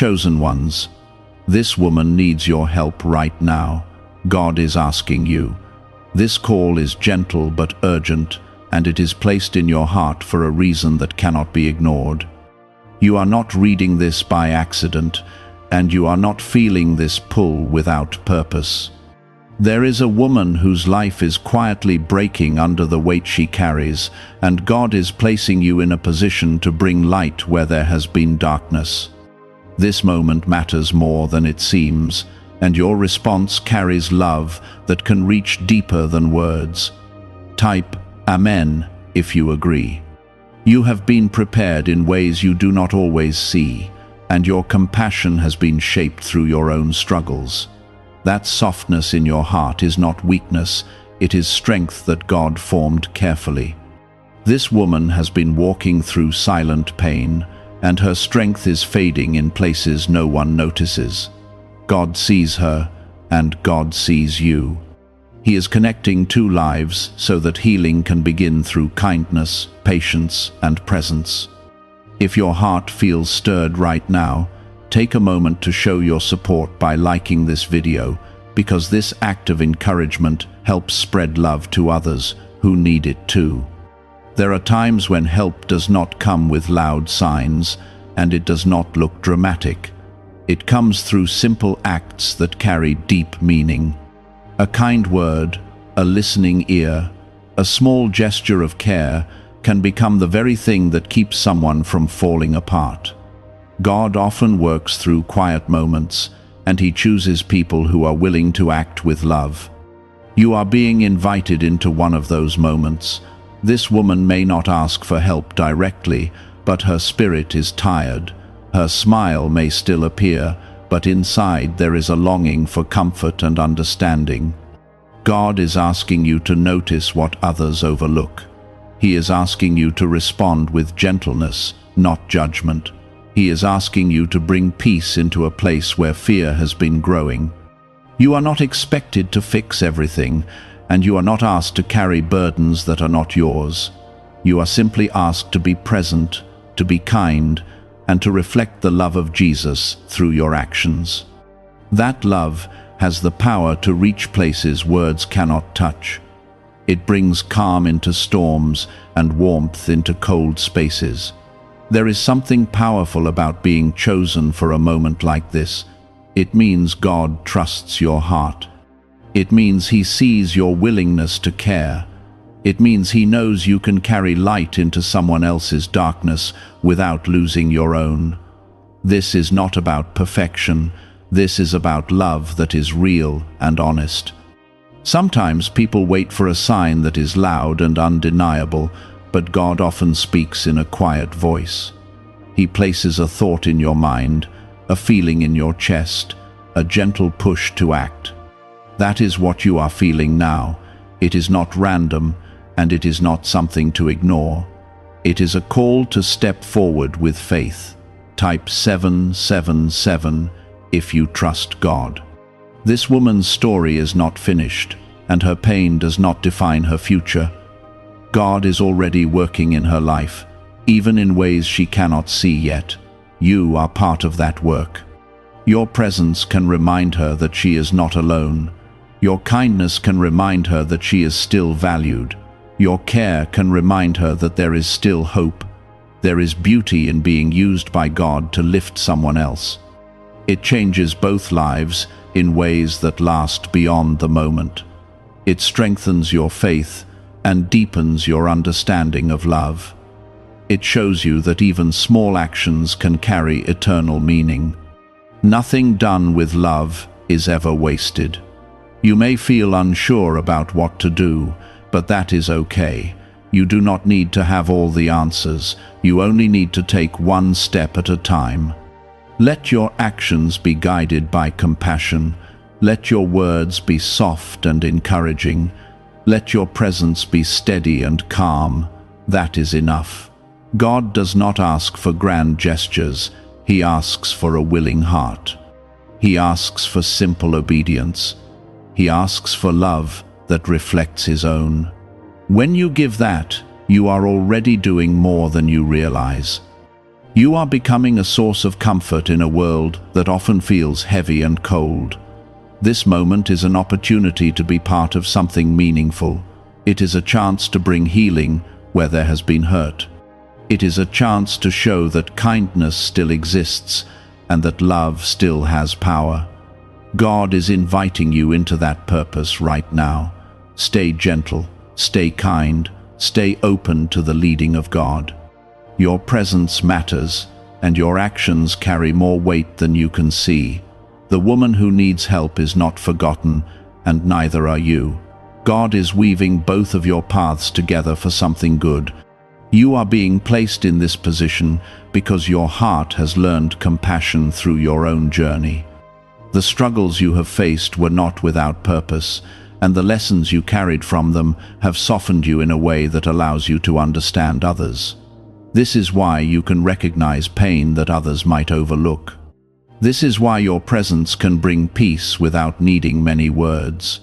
Chosen ones, this woman needs your help right now. God is asking you. This call is gentle but urgent, and it is placed in your heart for a reason that cannot be ignored. You are not reading this by accident, and you are not feeling this pull without purpose. There is a woman whose life is quietly breaking under the weight she carries, and God is placing you in a position to bring light where there has been darkness. This moment matters more than it seems, and your response carries love that can reach deeper than words. Type Amen if you agree. You have been prepared in ways you do not always see, and your compassion has been shaped through your own struggles. That softness in your heart is not weakness, it is strength that God formed carefully. This woman has been walking through silent pain, and her strength is fading in places no one notices. God sees her, and God sees you. He is connecting two lives so that healing can begin through kindness, patience, and presence. If your heart feels stirred right now, take a moment to show your support by liking this video, because this act of encouragement helps spread love to others who need it too. There are times when help does not come with loud signs, and it does not look dramatic. It comes through simple acts that carry deep meaning. A kind word, a listening ear, a small gesture of care can become the very thing that keeps someone from falling apart. God often works through quiet moments, and He chooses people who are willing to act with love. You are being invited into one of those moments. This woman may not ask for help directly, but her spirit is tired. Her smile may still appear, but inside there is a longing for comfort and understanding. God is asking you to notice what others overlook. He is asking you to respond with gentleness, not judgment. He is asking you to bring peace into a place where fear has been growing. You are not expected to fix everything, and you are not asked to carry burdens that are not yours. You are simply asked to be present, to be kind, and to reflect the love of Jesus through your actions. That love has the power to reach places words cannot touch. It brings calm into storms and warmth into cold spaces. There is something powerful about being chosen for a moment like this. It means God trusts your heart. It means He sees your willingness to care. It means He knows you can carry light into someone else's darkness without losing your own. This is not about perfection. This is about love that is real and honest. Sometimes people wait for a sign that is loud and undeniable, but God often speaks in a quiet voice. He places a thought in your mind, a feeling in your chest, a gentle push to act. That is what you are feeling now. It is not random, and it is not something to ignore. It is a call to step forward with faith. Type 777 if you trust God. This woman's story is not finished, and her pain does not define her future. God is already working in her life, even in ways she cannot see yet. You are part of that work. Your presence can remind her that she is not alone. Your kindness can remind her that she is still valued. Your care can remind her that there is still hope. There is beauty in being used by God to lift someone else. It changes both lives in ways that last beyond the moment. It strengthens your faith and deepens your understanding of love. It shows you that even small actions can carry eternal meaning. Nothing done with love is ever wasted. You may feel unsure about what to do, but that is okay. You do not need to have all the answers. You only need to take one step at a time. Let your actions be guided by compassion. Let your words be soft and encouraging. Let your presence be steady and calm. That is enough. God does not ask for grand gestures. He asks for a willing heart. He asks for simple obedience. He asks for love that reflects His own. When you give that, you are already doing more than you realize. You are becoming a source of comfort in a world that often feels heavy and cold. This moment is an opportunity to be part of something meaningful. It is a chance to bring healing where there has been hurt. It is a chance to show that kindness still exists and that love still has power. God is inviting you into that purpose right now. Stay gentle, stay kind, stay open to the leading of God. Your presence matters, and your actions carry more weight than you can see. The woman who needs help is not forgotten, and neither are you. God is weaving both of your paths together for something good. You are being placed in this position because your heart has learned compassion through your own journey. The struggles you have faced were not without purpose, and the lessons you carried from them have softened you in a way that allows you to understand others. This is why you can recognize pain that others might overlook. This is why your presence can bring peace without needing many words.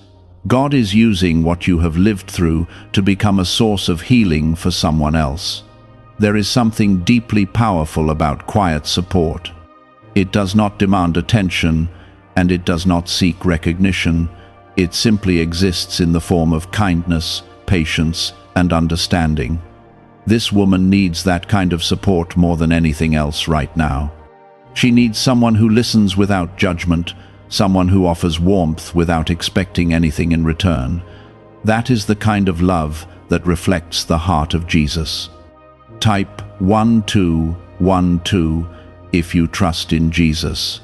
God is using what you have lived through to become a source of healing for someone else. There is something deeply powerful about quiet support. It does not demand attention, and it does not seek recognition. It simply exists in the form of kindness, patience, and understanding. This woman needs that kind of support more than anything else right now. She needs someone who listens without judgment, someone who offers warmth without expecting anything in return. That is the kind of love that reflects the heart of Jesus. Type 1212 if you trust in Jesus.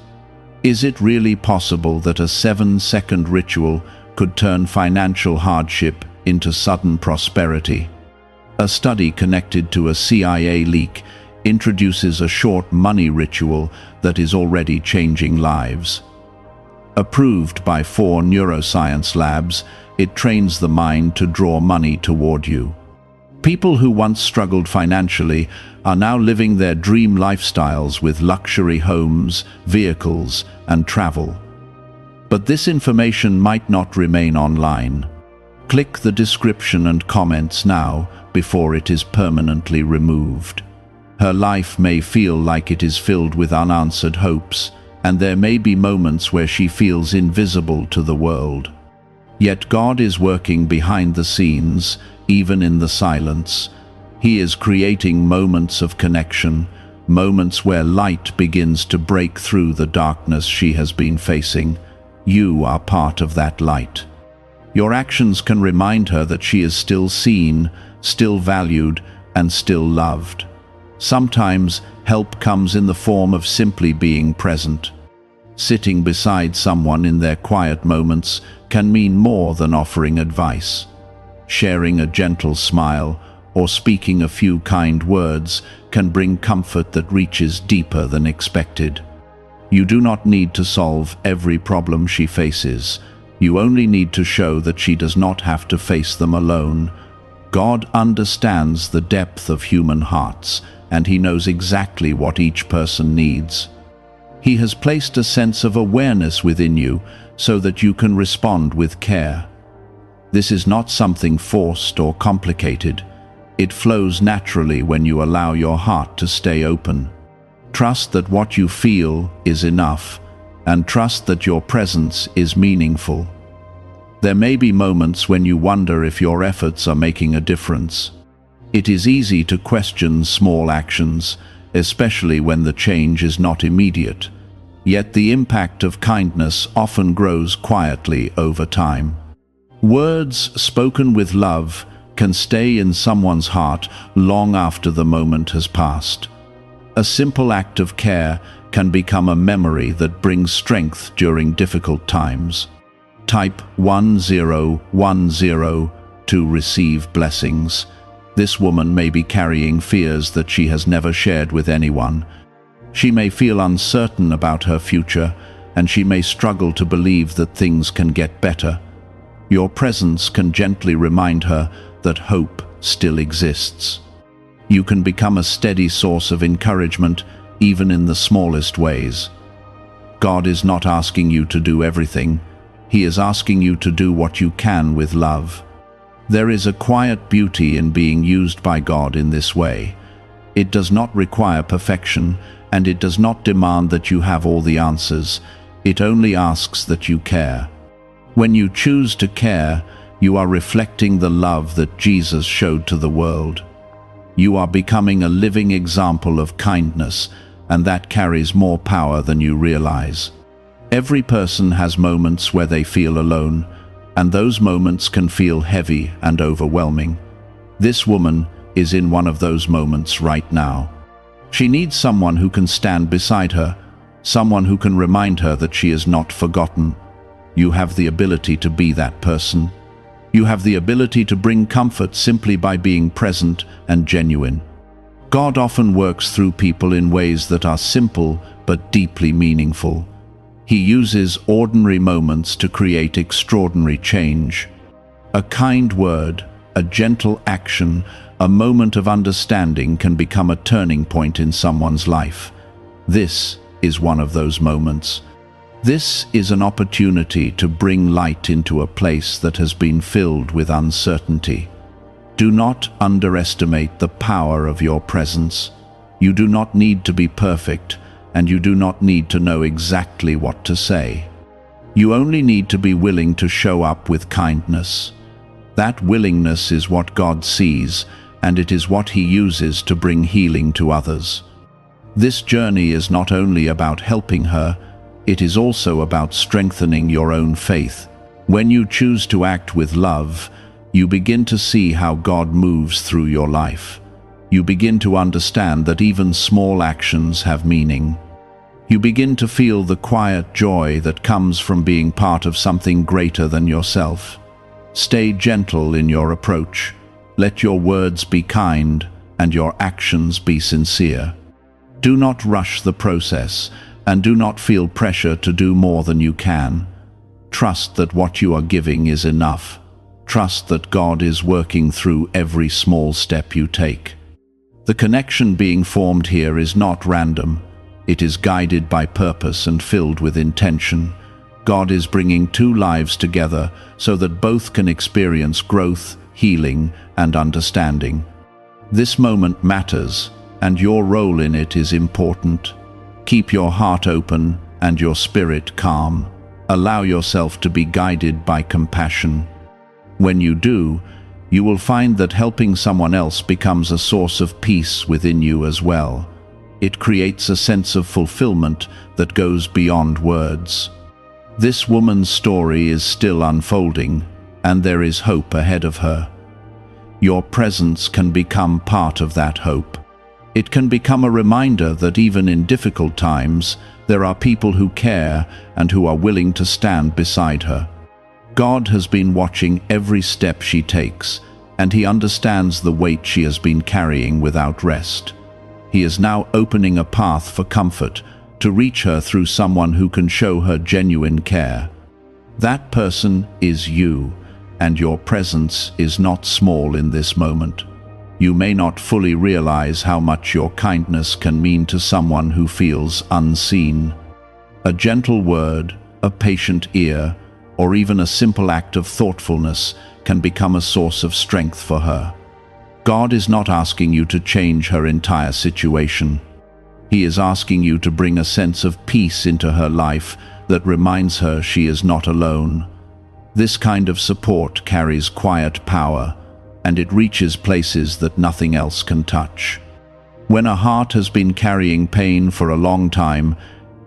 Is it really possible that a 7-second ritual could turn financial hardship into sudden prosperity? A study connected to a CIA leak introduces a short money ritual that is already changing lives. Approved by 4 neuroscience labs, it trains the mind to draw money toward you. People who once struggled financially are now living their dream lifestyles with luxury homes, vehicles, and travel. But this information might not remain online. Click the description and comments now before it is permanently removed. Her life may feel like it is filled with unanswered hopes, and there may be moments where she feels invisible to the world. Yet God is working behind the scenes, even in the silence. He is creating moments of connection, moments where light begins to break through the darkness she has been facing. You are part of that light. Your actions can remind her that she is still seen, still valued, and still loved. Sometimes help comes in the form of simply being present. Sitting beside someone in their quiet moments can mean more than offering advice. Sharing a gentle smile or speaking a few kind words can bring comfort that reaches deeper than expected. You do not need to solve every problem she faces. You only need to show that she does not have to face them alone. God understands the depth of human hearts, and He knows exactly what each person needs. He has placed a sense of awareness within you so that you can respond with care. This is not something forced or complicated. It flows naturally when you allow your heart to stay open. Trust that what you feel is enough, and trust that your presence is meaningful. There may be moments when you wonder if your efforts are making a difference. It is easy to question small actions, especially when the change is not immediate. Yet the impact of kindness often grows quietly over time. Words spoken with love can stay in someone's heart long after the moment has passed. A simple act of care can become a memory that brings strength during difficult times. Type 1010 to receive blessings. This woman may be carrying fears that she has never shared with anyone. She may feel uncertain about her future, and she may struggle to believe that things can get better. Your presence can gently remind her that hope still exists. You can become a steady source of encouragement, even in the smallest ways. God is not asking you to do everything. He is asking you to do what you can with love. There is a quiet beauty in being used by God in this way. It does not require perfection, and it does not demand that you have all the answers. It only asks that you care. When you choose to care, you are reflecting the love that Jesus showed to the world. You are becoming a living example of kindness, and that carries more power than you realize. Every person has moments where they feel alone, and those moments can feel heavy and overwhelming. This woman is in one of those moments right now. She needs someone who can stand beside her, someone who can remind her that she is not forgotten. You have the ability to be that person. You have the ability to bring comfort simply by being present and genuine. God often works through people in ways that are simple but deeply meaningful. He uses ordinary moments to create extraordinary change. A kind word, a gentle action, a moment of understanding can become a turning point in someone's life. This is one of those moments. This is an opportunity to bring light into a place that has been filled with uncertainty. Do not underestimate the power of your presence. You do not need to be perfect, and you do not need to know exactly what to say. You only need to be willing to show up with kindness. That willingness is what God sees, and it is what He uses to bring healing to others. This journey is not only about helping her, it is also about strengthening your own faith. When you choose to act with love, you begin to see how God moves through your life. You begin to understand that even small actions have meaning. You begin to feel the quiet joy that comes from being part of something greater than yourself. Stay gentle in your approach. Let your words be kind and your actions be sincere. Do not rush the process, and do not feel pressure to do more than you can. Trust that what you are giving is enough. Trust that God is working through every small step you take. The connection being formed here is not random. It is guided by purpose and filled with intention. God is bringing two lives together so that both can experience growth, healing, and understanding. This moment matters, and your role in it is important. Keep your heart open and your spirit calm. Allow yourself to be guided by compassion. When you do, you will find that helping someone else becomes a source of peace within you as well. It creates a sense of fulfillment that goes beyond words. This woman's story is still unfolding, and there is hope ahead of her. Your presence can become part of that hope. It can become a reminder that even in difficult times, there are people who care and who are willing to stand beside her. God has been watching every step she takes, and He understands the weight she has been carrying without rest. He is now opening a path for comfort to reach her through someone who can show her genuine care. That person is you, and your presence is not small in this moment. You may not fully realize how much your kindness can mean to someone who feels unseen. A gentle word, a patient ear, or even a simple act of thoughtfulness can become a source of strength for her. God is not asking you to change her entire situation. He is asking you to bring a sense of peace into her life that reminds her she is not alone. This kind of support carries quiet power, and it reaches places that nothing else can touch. When a heart has been carrying pain for a long time,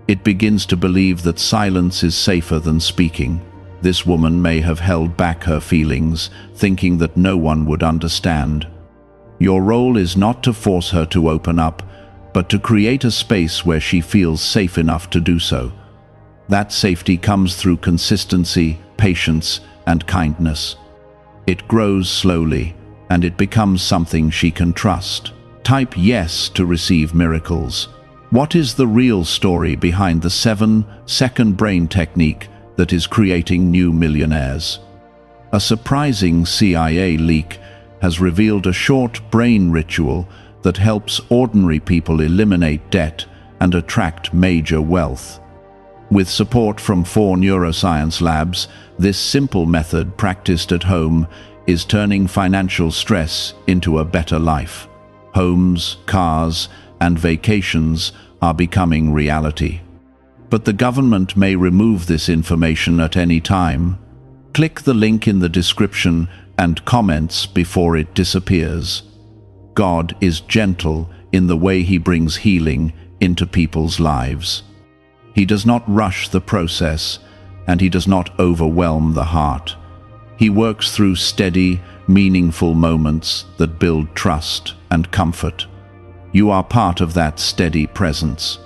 it begins to believe that silence is safer than speaking. This woman may have held back her feelings, thinking that no one would understand. Your role is not to force her to open up, but to create a space where she feels safe enough to do so. That safety comes through consistency, patience, and kindness. It grows slowly, and it becomes something she can trust. Type yes to receive miracles. What is the real story behind the 7-second brain technique that is creating new millionaires? A surprising CIA leak has revealed a short brain ritual that helps ordinary people eliminate debt and attract major wealth. With support from 4 neuroscience labs, this simple method practiced at home is turning financial stress into a better life. Homes, cars, and vacations are becoming reality. But the government may remove this information at any time. Click the link in the description and comments before it disappears. God is gentle in the way He brings healing into people's lives. He does not rush the process, and He does not overwhelm the heart. He works through steady, meaningful moments that build trust and comfort. You are part of that steady presence.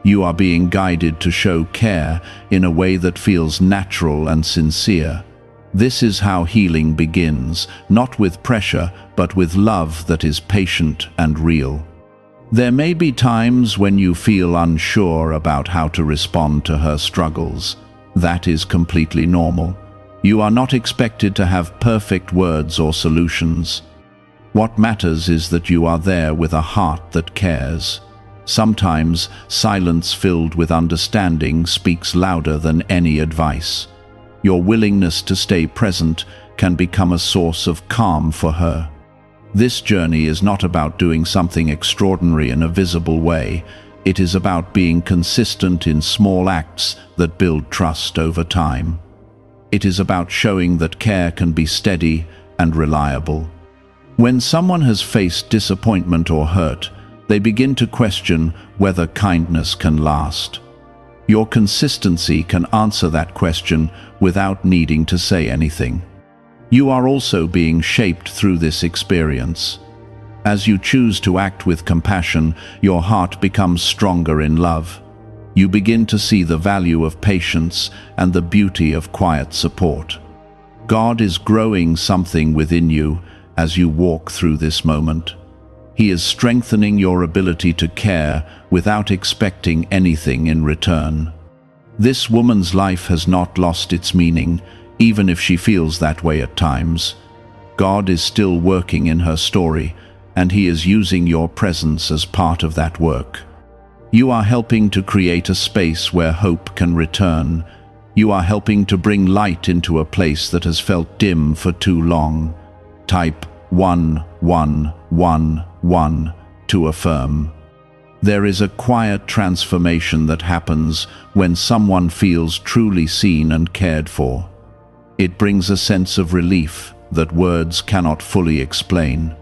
You are being guided to show care in a way that feels natural and sincere. This is how healing begins, not with pressure, but with love that is patient and real. There may be times when you feel unsure about how to respond to her struggles. That is completely normal. You are not expected to have perfect words or solutions. What matters is that you are there with a heart that cares. Sometimes silence filled with understanding speaks louder than any advice. Your willingness to stay present can become a source of calm for her. This journey is not about doing something extraordinary in a visible way. It is about being consistent in small acts that build trust over time. It is about showing that care can be steady and reliable. When someone has faced disappointment or hurt, they begin to question whether kindness can last. Your consistency can answer that question without needing to say anything. You are also being shaped through this experience. As you choose to act with compassion, your heart becomes stronger in love. You begin to see the value of patience and the beauty of quiet support. God is growing something within you as you walk through this moment. He is strengthening your ability to care without expecting anything in return. This woman's life has not lost its meaning, even if she feels that way at times. God is still working in her story, and He is using your presence as part of that work. You are helping to create a space where hope can return. You are helping to bring light into a place that has felt dim for too long. Type 1111 to affirm. There is a quiet transformation that happens when someone feels truly seen and cared for. It brings a sense of relief that words cannot fully explain.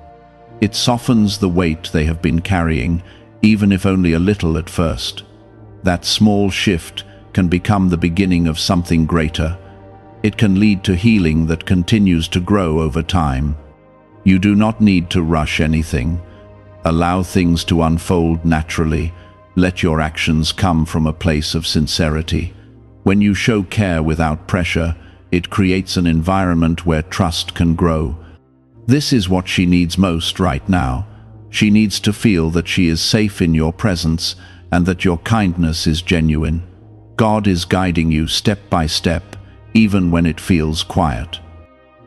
It softens the weight they have been carrying, even if only a little at first. That small shift can become the beginning of something greater. It can lead to healing that continues to grow over time. You do not need to rush anything. Allow things to unfold naturally. Let your actions come from a place of sincerity. When you show care without pressure, it creates an environment where trust can grow. This is what she needs most right now. She needs to feel that she is safe in your presence and that your kindness is genuine. God is guiding you step by step, even when it feels quiet.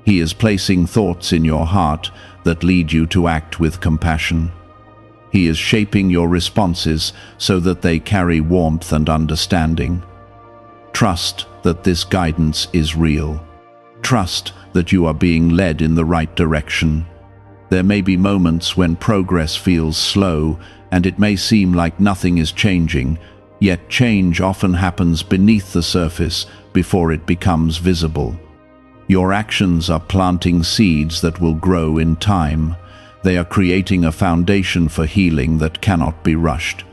He is placing thoughts in your heart that lead you to act with compassion. He is shaping your responses so that they carry warmth and understanding. Trust that this guidance is real. Trust that you are being led in the right direction. There may be moments when progress feels slow and it may seem like nothing is changing, yet change often happens beneath the surface before it becomes visible. Your actions are planting seeds that will grow in time. They are creating a foundation for healing that cannot be rushed.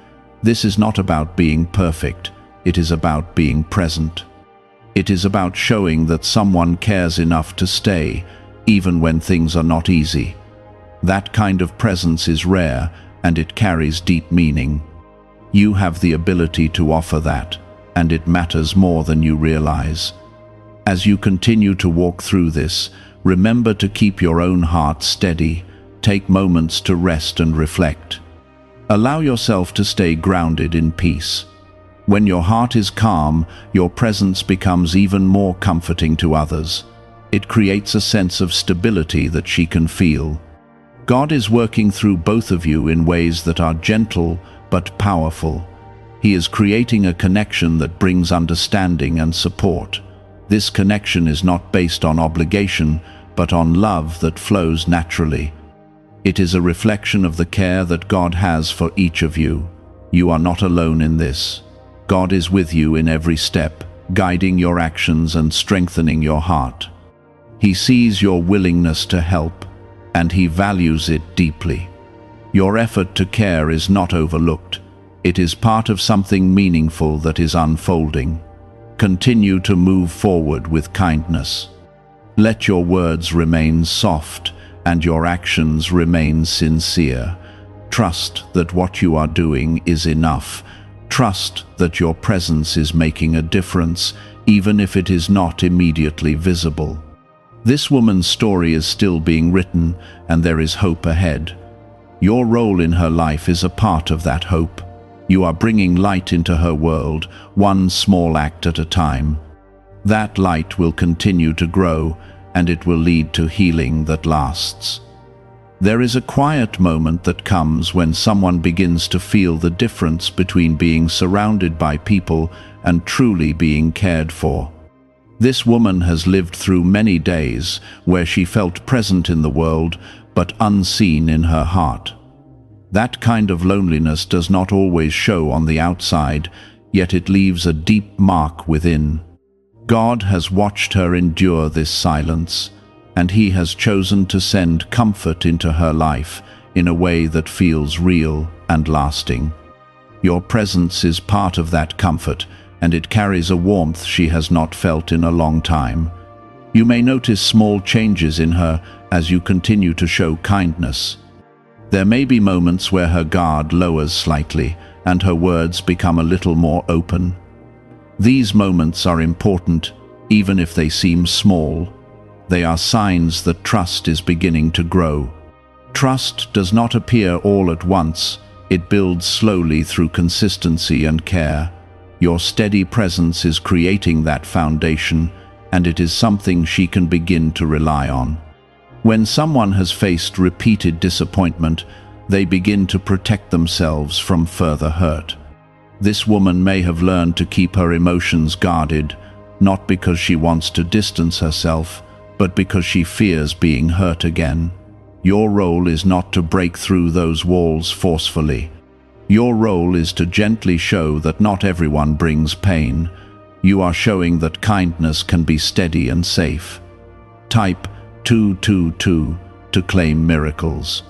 This is not about being perfect. It is about being present. It is about showing that someone cares enough to stay, even when things are not easy. That kind of presence is rare, and it carries deep meaning. You have the ability to offer that, and it matters more than you realize. As you continue to walk through this, remember to keep your own heart steady. Take moments to rest and reflect. Allow yourself to stay grounded in peace. When your heart is calm, your presence becomes even more comforting to others. It creates a sense of stability that she can feel. God is working through both of you in ways that are gentle but powerful. He is creating a connection that brings understanding and support. This connection is not based on obligation, but on love that flows naturally. It is a reflection of the care that God has for each of you. You are not alone in this. God is with you in every step, guiding your actions and strengthening your heart. He sees your willingness to help, and He values it deeply. Your effort to care is not overlooked. It is part of something meaningful that is unfolding. Continue to move forward with kindness. Let your words remain soft and your actions remain sincere. Trust that what you are doing is enough. Trust that your presence is making a difference, even if it is not immediately visible. This woman's story is still being written, and there is hope ahead. Your role in her life is a part of that hope. You are bringing light into her world, one small act at a time. That light will continue to grow, and it will lead to healing that lasts. There is a quiet moment that comes when someone begins to feel the difference between being surrounded by people and truly being cared for. This woman has lived through many days where she felt present in the world but unseen in her heart. That kind of loneliness does not always show on the outside, yet it leaves a deep mark within. God has watched her endure this silence, and He has chosen to send comfort into her life in a way that feels real and lasting. Your presence is part of that comfort, and it carries a warmth she has not felt in a long time. You may notice small changes in her as you continue to show kindness. There may be moments where her guard lowers slightly, and her words become a little more open. These moments are important, even if they seem small. They are signs that trust is beginning to grow. Trust does not appear all at once. It builds slowly through consistency and care. Your steady presence is creating that foundation, and it is something she can begin to rely on. When someone has faced repeated disappointment, they begin to protect themselves from further hurt. This woman may have learned to keep her emotions guarded, not because she wants to distance herself, but because she fears being hurt again. Your role is not to break through those walls forcefully. Your role is to gently show that not everyone brings pain. You are showing that kindness can be steady and safe. Type 222 to claim miracles.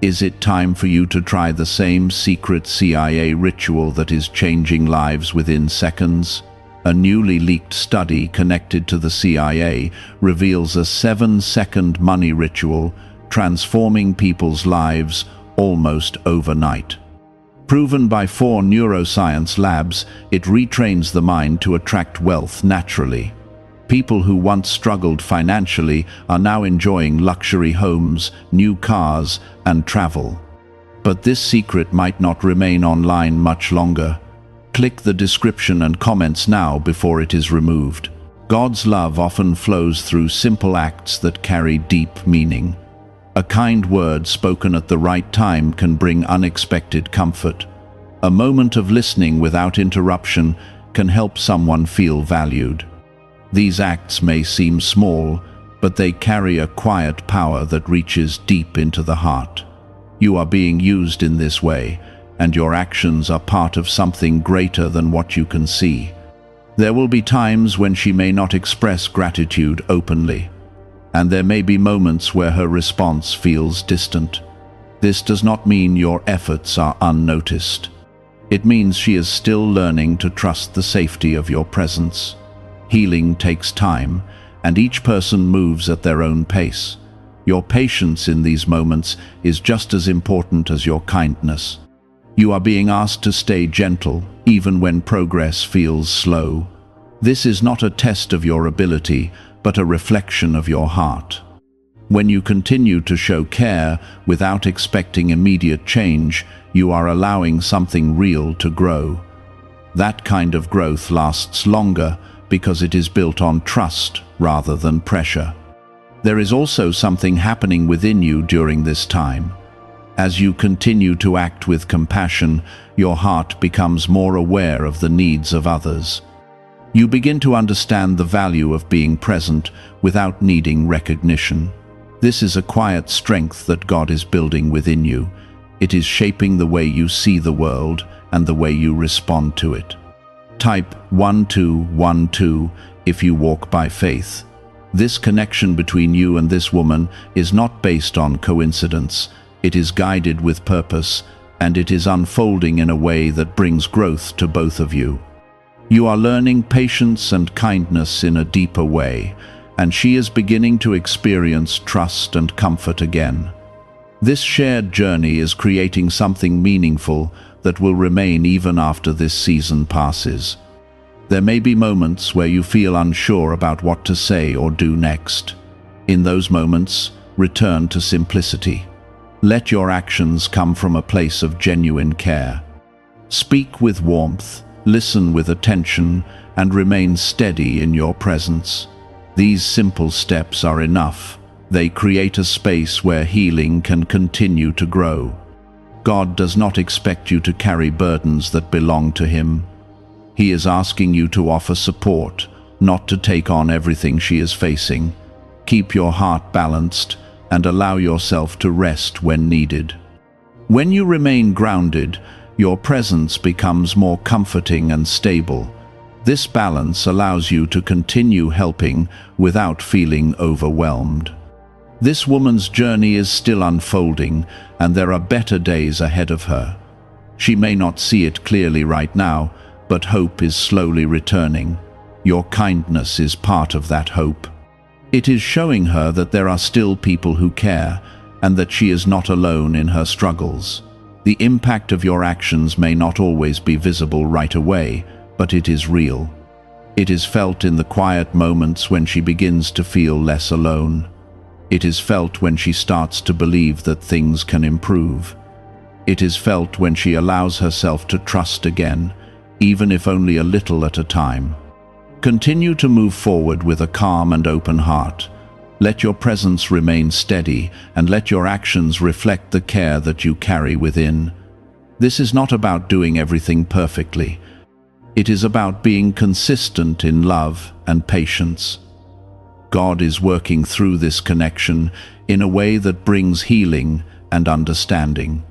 Is it time for you to try the same secret CIA ritual that is changing lives within seconds? A newly leaked study connected to the CIA reveals a 7-second money ritual transforming people's lives almost overnight. Proven by 4 neuroscience labs, it retrains the mind to attract wealth naturally. People who once struggled financially are now enjoying luxury homes, new cars, and travel. But this secret might not remain online much longer. Click the description and comments now before it is removed. God's love often flows through simple acts that carry deep meaning. A kind word spoken at the right time can bring unexpected comfort. A moment of listening without interruption can help someone feel valued. These acts may seem small, but they carry a quiet power that reaches deep into the heart. You are being used in this way, and your actions are part of something greater than what you can see. There will be times when she may not express gratitude openly, and there may be moments where her response feels distant. This does not mean your efforts are unnoticed. It means she is still learning to trust the safety of your presence. Healing takes time, and each person moves at their own pace. Your patience in these moments is just as important as your kindness. You are being asked to stay gentle, even when progress feels slow. This is not a test of your ability, but a reflection of your heart. When you continue to show care without expecting immediate change, you are allowing something real to grow. That kind of growth lasts longer because it is built on trust rather than pressure. There is also something happening within you during this time. As you continue to act with compassion, your heart becomes more aware of the needs of others. You begin to understand the value of being present without needing recognition. This is a quiet strength that God is building within you. It is shaping the way you see the world and the way you respond to it. Type 1212 if you walk by faith. This connection between you and this woman is not based on coincidence. It is guided with purpose, and it is unfolding in a way that brings growth to both of you. You are learning patience and kindness in a deeper way, and she is beginning to experience trust and comfort again. This shared journey is creating something meaningful that will remain even after this season passes. There may be moments where you feel unsure about what to say or do next. In those moments, return to simplicity. Let your actions come from a place of genuine care. Speak with warmth, listen with attention, and remain steady in your presence. These simple steps are enough. They create a space where healing can continue to grow. God does not expect you to carry burdens that belong to Him. He is asking you to offer support, not to take on everything she is facing. Keep your heart balanced and allow yourself to rest when needed. When you remain grounded, your presence becomes more comforting and stable. This balance allows you to continue helping without feeling overwhelmed. This woman's journey is still unfolding, and there are better days ahead of her. She may not see it clearly right now, but hope is slowly returning. Your kindness is part of that hope. It is showing her that there are still people who care, and that she is not alone in her struggles. The impact of your actions may not always be visible right away, but it is real. It is felt in the quiet moments when she begins to feel less alone. It is felt when she starts to believe that things can improve. It is felt when she allows herself to trust again, even if only a little at a time. Continue to move forward with a calm and open heart. Let your presence remain steady, and let your actions reflect the care that you carry within. This is not about doing everything perfectly. It is about being consistent in love and patience. God is working through this connection in a way that brings healing and understanding.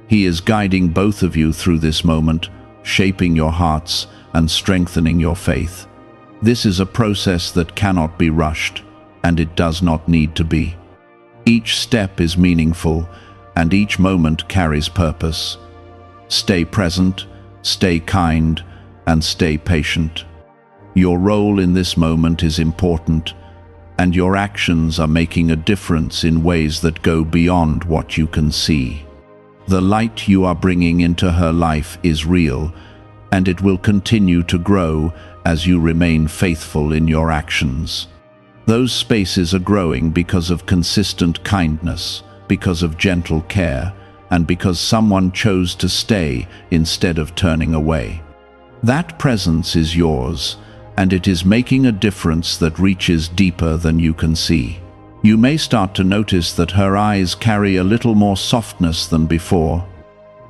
He is guiding both of you through this moment, shaping your hearts and strengthening your faith. This is a process that cannot be rushed, and it does not need to be. Each step is meaningful, and each moment carries purpose. Stay present, stay kind, and stay patient. Your role in this moment is important, and your actions are making a difference in ways that go beyond what you can see. The light you are bringing into her life is real, and it will continue to grow as you remain faithful in your actions. Those spaces are growing because of consistent kindness, because of gentle care, and because someone chose to stay instead of turning away. That presence is yours, and it is making a difference that reaches deeper than you can see. You may start to notice that her eyes carry a little more softness than before.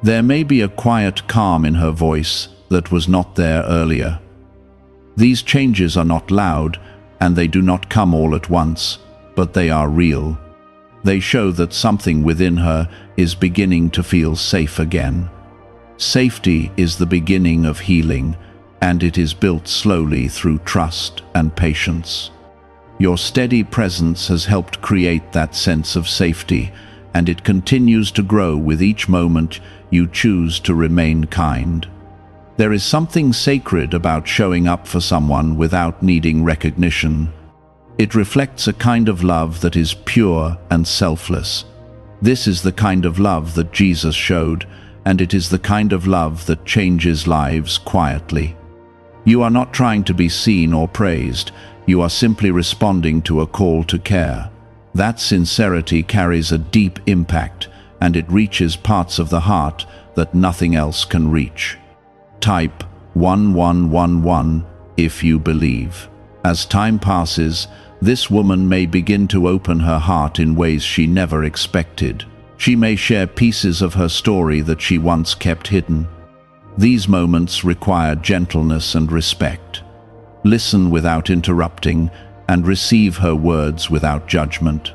There may be a quiet calm in her voice that was not there earlier. These changes are not loud, and they do not come all at once, but they are real. They show that something within her is beginning to feel safe again. Safety is the beginning of healing, and it is built slowly through trust and patience. Your steady presence has helped create that sense of safety, and it continues to grow with each moment you choose to remain kind. There is something sacred about showing up for someone without needing recognition. It reflects a kind of love that is pure and selfless. This is the kind of love that Jesus showed, and it is the kind of love that changes lives quietly. You are not trying to be seen or praised. You are simply responding to a call to care. That sincerity carries a deep impact, and it reaches parts of the heart that nothing else can reach. Type 1111 if you believe. As time passes, this woman may begin to open her heart in ways she never expected. She may share pieces of her story that she once kept hidden. These moments require gentleness and respect. Listen without interrupting, and receive her words without judgment.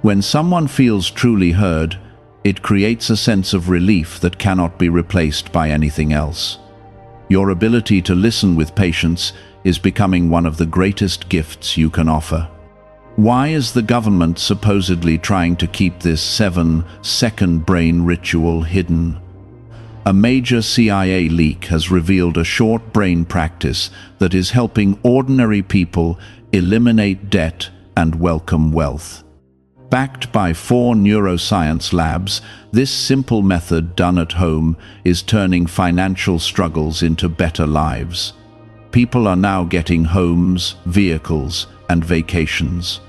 When someone feels truly heard, it creates a sense of relief that cannot be replaced by anything else. Your ability to listen with patience is becoming one of the greatest gifts you can offer. Why is the government supposedly trying to keep this 7-second brain ritual hidden? A major CIA leak has revealed a short brain practice that is helping ordinary people eliminate debt and welcome wealth. Backed by 4 neuroscience labs, this simple method done at home is turning financial struggles into better lives. People are now getting homes, vehicles, and vacations.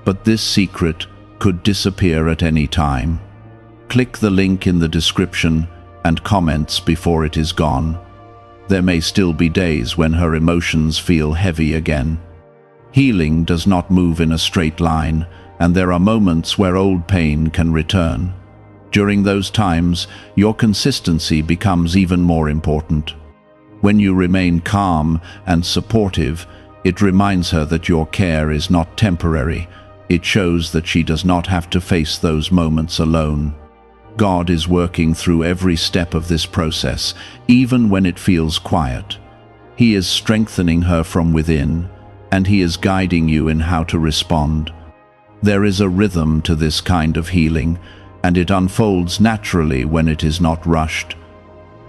But this secret could disappear at any time. Click the link in the description and comments before it is gone. There may still be days when her emotions feel heavy again. Healing does not move in a straight line, and there are moments where old pain can return. During those times, your consistency becomes even more important. When you remain calm and supportive, it reminds her that your care is not temporary. It shows that she does not have to face those moments alone. God is working through every step of this process, even when it feels quiet. He is strengthening her from within, and He is guiding you in how to respond. There is a rhythm to this kind of healing, and it unfolds naturally when it is not rushed.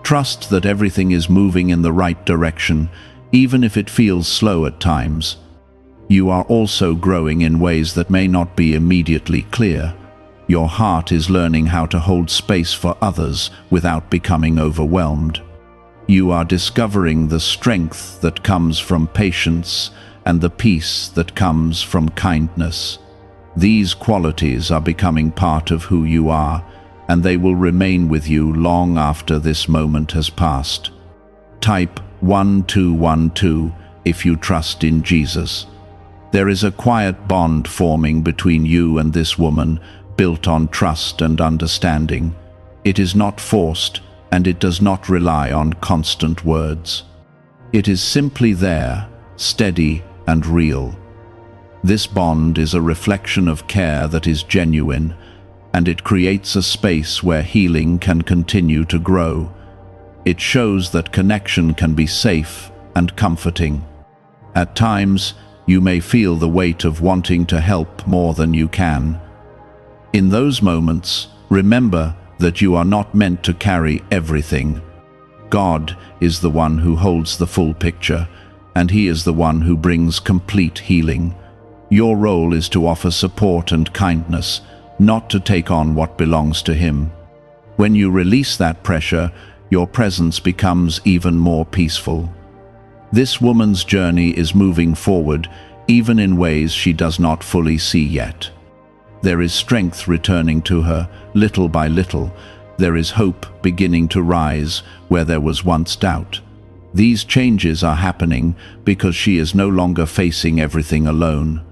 Trust that everything is moving in the right direction, even if it feels slow at times. You are also growing in ways that may not be immediately clear. Your heart is learning how to hold space for others without becoming overwhelmed. You are discovering the strength that comes from patience and the peace that comes from kindness. These qualities are becoming part of who you are, and they will remain with you long after this moment has passed. Type 1212 if you trust in Jesus. There is a quiet bond forming between you and this woman, built on trust and understanding. It is not forced, and it does not rely on constant words. It is simply there, steady and real. This bond is a reflection of care that is genuine, and it creates a space where healing can continue to grow. It shows that connection can be safe and comforting. At times, you may feel the weight of wanting to help more than you can. In those moments, remember that you are not meant to carry everything. God is the one who holds the full picture, and He is the one who brings complete healing. Your role is to offer support and kindness, not to take on what belongs to Him. When you release that pressure, your presence becomes even more peaceful. This woman's journey is moving forward, even in ways she does not fully see yet. There is strength returning to her, little by little. There is hope beginning to rise where there was once doubt. These changes are happening because she is no longer facing everything alone.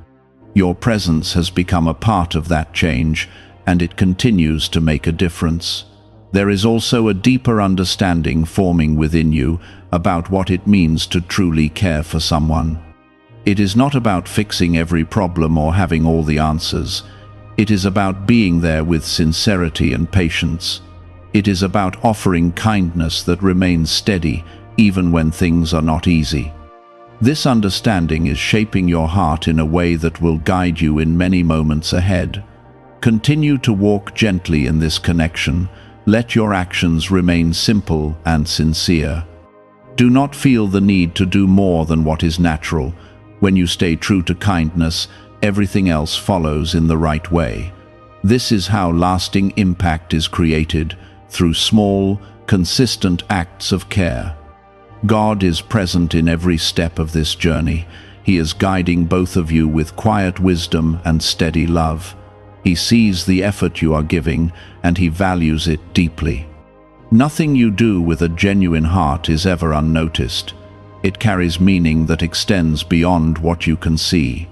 Your presence has become a part of that change, and it continues to make a difference. There is also a deeper understanding forming within you about what it means to truly care for someone. It is not about fixing every problem or having all the answers. It is about being there with sincerity and patience. It is about offering kindness that remains steady even when things are not easy. This understanding is shaping your heart in a way that will guide you in many moments ahead. Continue to walk gently in this connection. Let your actions remain simple and sincere. Do not feel the need to do more than what is natural. When you stay true to kindness, everything else follows in the right way. This is how lasting impact is created, through small, consistent acts of care. God is present in every step of this journey. He is guiding both of you with quiet wisdom and steady love. He sees the effort you are giving, and He values it deeply. Nothing you do with a genuine heart is ever unnoticed. It carries meaning that extends beyond what you can see.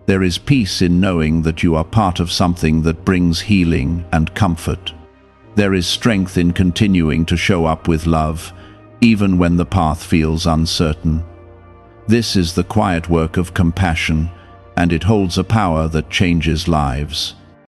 There is peace in knowing that you are part of something that brings healing and comfort. There is strength in continuing to show up with love, even when the path feels uncertain. This is the quiet work of compassion, and it holds a power that changes lives.